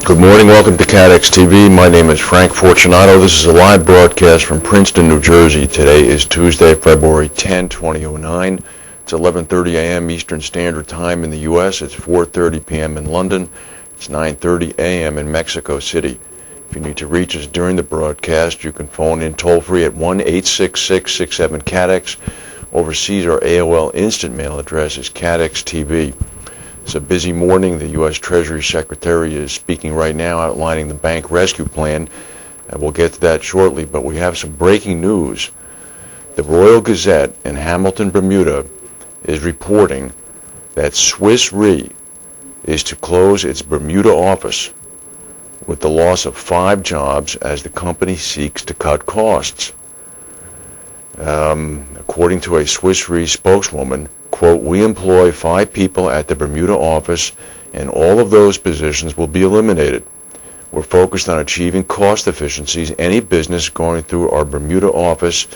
Good morning. Welcome to CATEX-TV. My name is Frank Fortunato. This is a live broadcast from Princeton, New Jersey. Today is Tuesday, February 10, 2009. It's 11:30 a.m. Eastern Standard Time in the U.S. It's 4:30 p.m. in London. It's 9:30 a.m. in Mexico City. If you need to reach us during the broadcast, you can phone in toll-free at 1-866-67-CATEX. Overseas, our AOL instant mail address is CATEX-TV. It's a busy morning. The U.S. Treasury Secretary is speaking right now, outlining the bank rescue plan, and we'll get to that shortly. But we have some breaking news. The Royal Gazette in Hamilton, Bermuda, is reporting that Swiss Re is to close its Bermuda office with the loss of 5 jobs as the company seeks to cut costs. According to a Swiss Re spokeswoman, quote, "We employ 5 people at the Bermuda office, and all of those positions will be eliminated. We're focused on achieving cost efficiencies. Any business going through our Bermuda office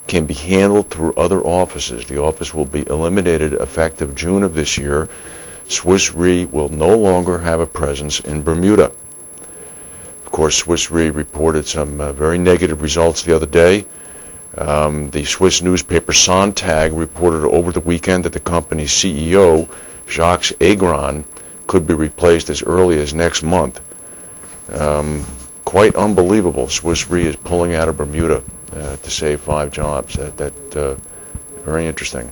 can be handled through other offices. The office will be eliminated effective June of this year. Swiss Re will no longer have a presence in Bermuda." Of course, Swiss Re reported some very negative results the other day. The Swiss newspaper Sonntag reported over the weekend that the company's CEO, Jacques Aigram, could be replaced as early as next month. Quite unbelievable. Swiss Re is pulling out of Bermuda to save 5 jobs. Very interesting.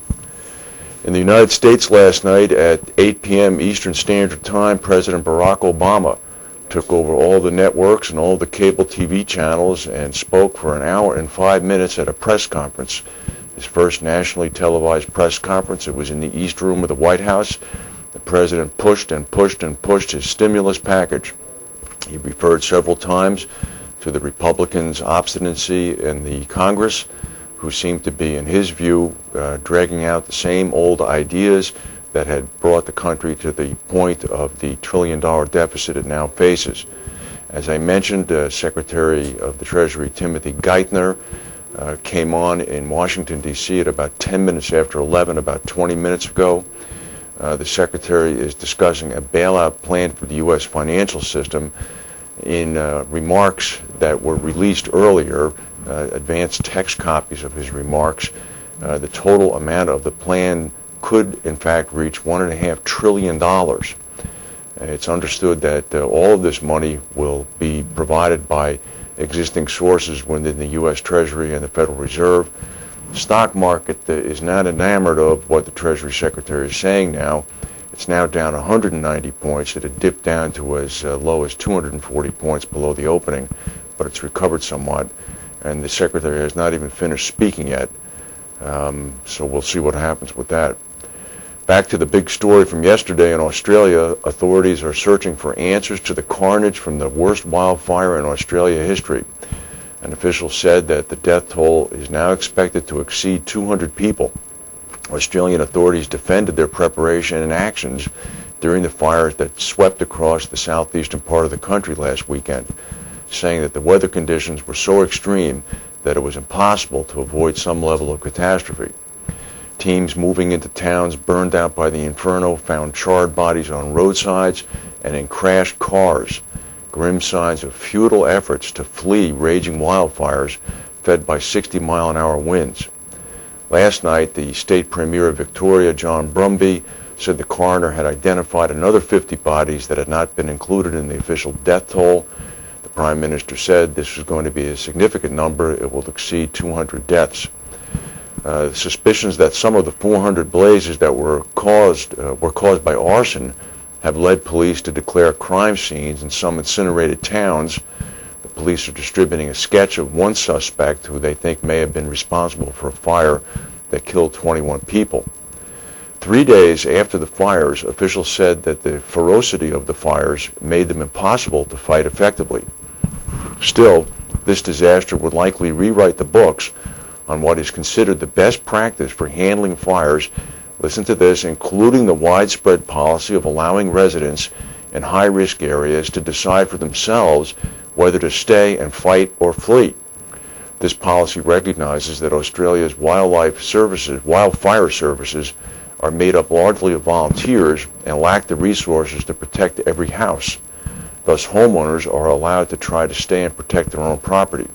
In the United States last night at 8 p.m. Eastern Standard Time, President Barack Obama took over all the networks and all the cable TV channels and spoke for an hour and 5 minutes at a press conference. His first nationally televised press conference. It was in the East Room of the White House. The president pushed and pushed and pushed his stimulus package. He referred several times to the Republicans' obstinacy in the Congress, who seemed to be, in his view, dragging out the same old ideas that had brought the country to the point of the trillion-dollar deficit it now faces. As I mentioned, Secretary of the Treasury Timothy Geithner came on in Washington, D.C. at about 10 minutes after 11, about 20 minutes ago. The Secretary is discussing a bailout plan for the U.S. financial system. In remarks that were released earlier, advanced text copies of his remarks, the total amount of the plan could in fact reach $1.5 trillion. It's understood that all of this money will be provided by existing sources within the U.S. Treasury and the Federal Reserve. The stock market is not enamored of what the Treasury Secretary is saying now. It's now down 190 points. It had dipped down to as low as 240 points below the opening, but it's recovered somewhat, and the Secretary has not even finished speaking yet. So we'll see what happens with that. Back to the big story from yesterday in Australia, authorities are searching for answers to the carnage from the worst wildfire in Australia history. An official said that the death toll is now expected to exceed 200 people. Australian authorities defended their preparation and actions during the fires that swept across the southeastern part of the country last weekend, saying that the weather conditions were so extreme that it was impossible to avoid some level of catastrophe. Teams moving into towns burned out by the inferno found charred bodies on roadsides and in crashed cars, grim signs of futile efforts to flee raging wildfires fed by 60-mile-an-hour winds. Last night, the state premier of Victoria, John Brumby, said the coroner had identified another 50 bodies that had not been included in the official death toll. The Prime Minister said this was going to be a significant number. It will exceed 200 deaths. Suspicions that some of the 400 blazes that were caused by arson have led police to declare crime scenes in some incinerated towns. The police are distributing a sketch of one suspect who they think may have been responsible for a fire that killed 21 people. 3 days after the fires, officials said that the ferocity of the fires made them impossible to fight effectively. Still, this disaster would likely rewrite the books on what is considered the best practice for handling fires. Listen to this, including the widespread policy of allowing residents in high-risk areas to decide for themselves whether to stay and fight or flee. This policy recognizes that Australia's wildfire services are made up largely of volunteers and lack the resources to protect every house. Thus, homeowners are allowed to try to stay and protect their own property.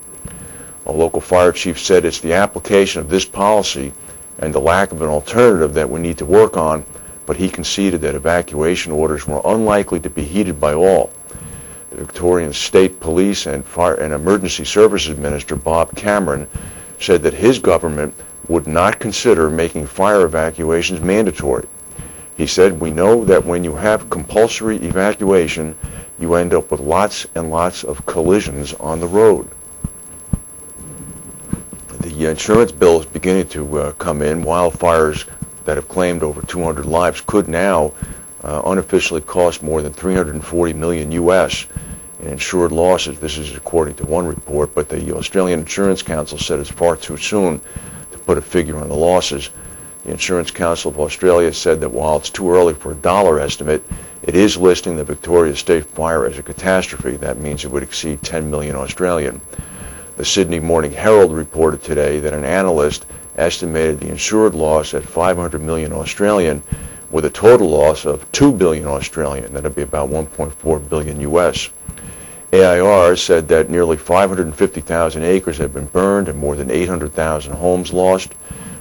A local fire chief said it's the application of this policy and the lack of an alternative that we need to work on, but he conceded that evacuation orders were unlikely to be heeded by all. The Victorian State Police and Fire and Emergency Services Minister Bob Cameron said that his government would not consider making fire evacuations mandatory. He said, "We know that when you have compulsory evacuation, you end up with lots and lots of collisions on the road." The insurance bill is beginning to come in. Wildfires that have claimed over 200 lives could now unofficially cost more than $340 million U.S. in insured losses. This is according to one report, but the Australian Insurance Council said it's far too soon to put a figure on the losses. The Insurance Council of Australia said that while it's too early for a dollar estimate, it is listing the Victoria State Fire as a catastrophe. That means it would exceed 10 million Australian. The Sydney Morning Herald reported today that an analyst estimated the insured loss at 500 million Australian, with a total loss of 2 billion Australian. That would be about 1.4 billion U.S. AIR said that nearly 550,000 acres have been burned and more than 800,000 homes lost.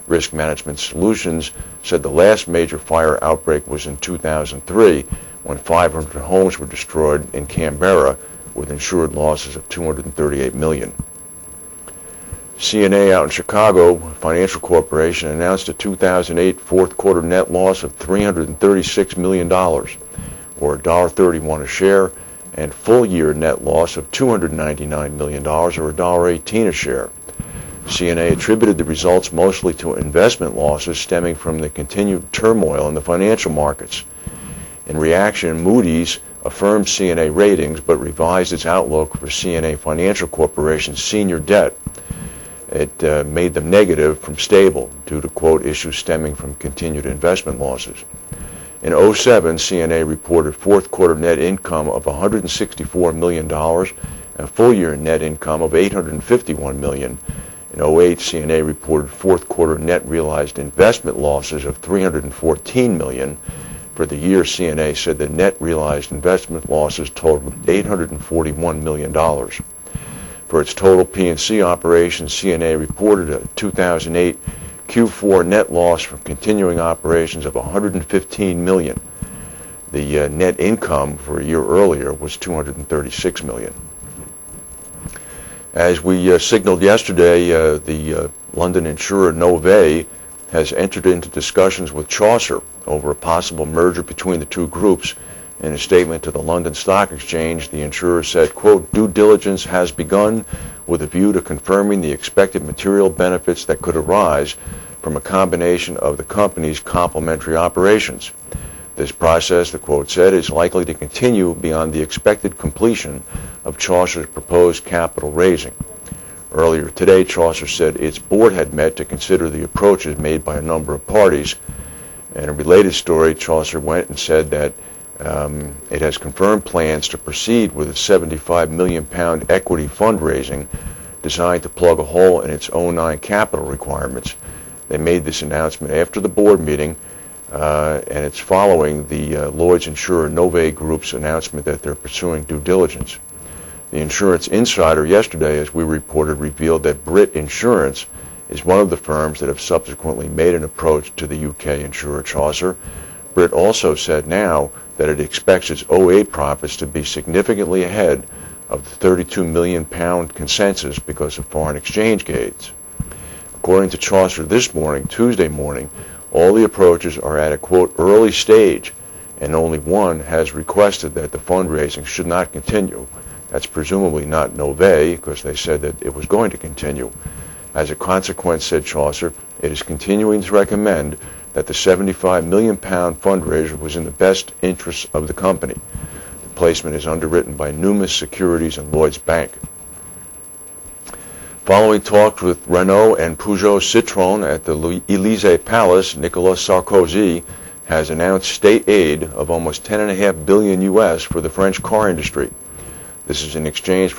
Risk Management Solutions said the last major fire outbreak was in 2003, when 500 homes were destroyed in Canberra, with insured losses of 238 million. CNA out in Chicago Financial Corporation announced a 2008 fourth quarter net loss of $336 million, or $1.31 a share, and full year net loss of $299 million, or $1.18 a share. CNA attributed the results mostly to investment losses stemming from the continued turmoil in the financial markets. In reaction, Moody's affirmed CNA ratings but revised its outlook for CNA Financial Corporation's senior debt. It made them negative from stable due to, quote, issues stemming from continued investment losses. In 2007, CNA reported fourth quarter net income of $164 million and full year net income of $851 million. In 2008, CNA reported fourth quarter net realized investment losses of $314 million. For the year, CNA said the net realized investment losses totaled $841 million. For its total P&C operations, CNA reported a 2008 Q4 net loss from continuing operations of $115 million. The net income for a year earlier was $236 million. As we signaled yesterday, the London insurer Nove has entered into discussions with Chaucer over a possible merger between the two groups. In a statement to the London Stock Exchange, the insurer said, quote, "Due diligence has begun with a view to confirming the expected material benefits that could arise from a combination of the company's complementary operations. This process," the quote said, "is likely to continue beyond the expected completion of Chaucer's proposed capital raising." Earlier today, Chaucer said its board had met to consider the approaches made by a number of parties. In a related story, Chaucer went and said that it has confirmed plans to proceed with a £75 million equity fundraising designed to plug a hole in its 2009 capital requirements. They made this announcement after the board meeting, and it's following the Lloyd's insurer Nove Group's announcement that they're pursuing due diligence. The Insurance Insider yesterday, as we reported, revealed that Brit Insurance is one of the firms that have subsequently made an approach to the UK insurer Chaucer. Brit also said now that it expects its 2008 profits to be significantly ahead of the £32 million consensus because of foreign exchange gains. According to Chaucer this morning, Tuesday morning, all the approaches are at a, quote, early stage, and only one has requested that the fundraising should not continue. That's presumably not Nove, because they said that it was going to continue. As a consequence, said Chaucer, it is continuing to recommend that the £75 million fundraiser was in the best interests of the company. The placement is underwritten by Numis Securities and Lloyds Bank. Following talks with Renault and Peugeot Citroën at the Élysée Palace, Nicolas Sarkozy has announced state aid of almost $10.5 billion US for the French car industry. This is in exchange for